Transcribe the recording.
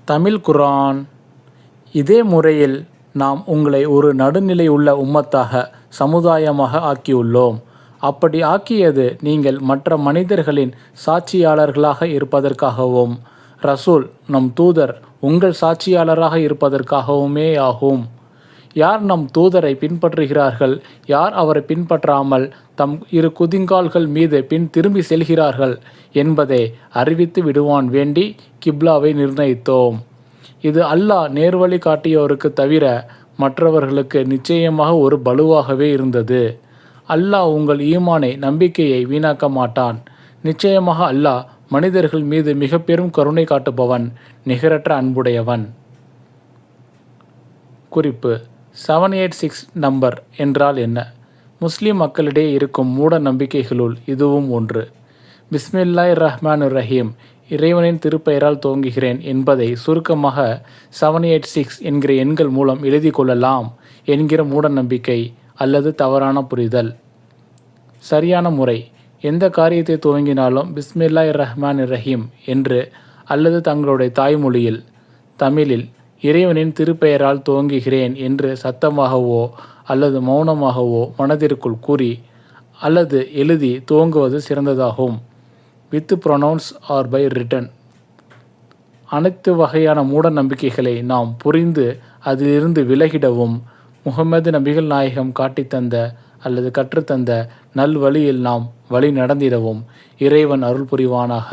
தமிழ் குர்ஆன். இதே முறையில் நாம் உங்களை ஒரு நடுநிலை உள்ள உம்மத்தாக சமுதாயமாக ஆக்கியுள்ளோம். அப்படி ஆக்கியது நீங்கள் மற்ற மனிதர்களின் சாட்சியாளர்களாக இருப்பதற்காகவும் ரசூல் நம் தூதர் உங்கள் சாட்சியாளராக இருப்பதற்காகவுமே ஆகும். யார் நம் தூதரை பின்பற்றுகிறார்கள், யார் அவரை பின்பற்றாமல் தம் இரு குதிங்கால்கள் மீது பின் திரும்பி செல்கிறார்கள் என்பதை அறிவித்து விடுவான் வேண்டி கிப்லாவை நிர்ணயித்தோம். இது அல்லாஹ் நேர்வழி காட்டியோருக்கு தவிர மற்றவர்களுக்கு நிச்சயமாக ஒரு பலுவாகவே இருந்தது. அல்லாஹ் உங்கள் ஈமானை நம்பிக்கையை வீணாக்க மாட்டான். நிச்சயமாக அல்லாஹ் மனிதர்கள் மீது மிக பெரும் கருணை காட்டுபவன், நிகரற்ற அன்புடையவன். குறிப்பு: 786 நம்பர் என்றால் என்ன? முஸ்லிம் மக்களிடையே இருக்கும் மூட நம்பிக்கைகளுள் இதுவும் ஒன்று. பிஸ்மில்லாஹிர் ரஹ்மானிர் ரஹீம், இறைவனின் திருப்பெயரால் துவங்குகிறேன் என்பதை சுருக்கமாக 786 என்கிற எண்கள் மூலம் எழுதி கொள்ளலாம் என்கிற மூட நம்பிக்கை அல்லது தவறான புரிதல். சரியான முறை: எந்த காரியத்தை துவங்கினாலும் பிஸ்மில்லாஹிர் ரஹ்மானிர் ரஹீம் என்று அல்லது தங்களுடைய தாய்மொழியில் தமிழில் இறைவனின் திருப்பெயரால் துவங்குகிறேன் என்று சத்தமாகவோ அல்லது மௌனமாகவோ மனதிற்குள் கூறி அல்லது எழுதி துவங்குவது சிறந்ததாகும். With pronounce or by written. அனைத்து வகையான மூட நம்பிக்கைகளை நாம் புரிந்து அதிலிருந்து விலகிடவும் முஹம்மது நபிகள் நாயகம் காட்டித்தந்த அல்லது கற்றுத்தந்த நல்வழியில் நாம் வழி நடந்திடவும் இறைவன் அருள் புரிவானாக.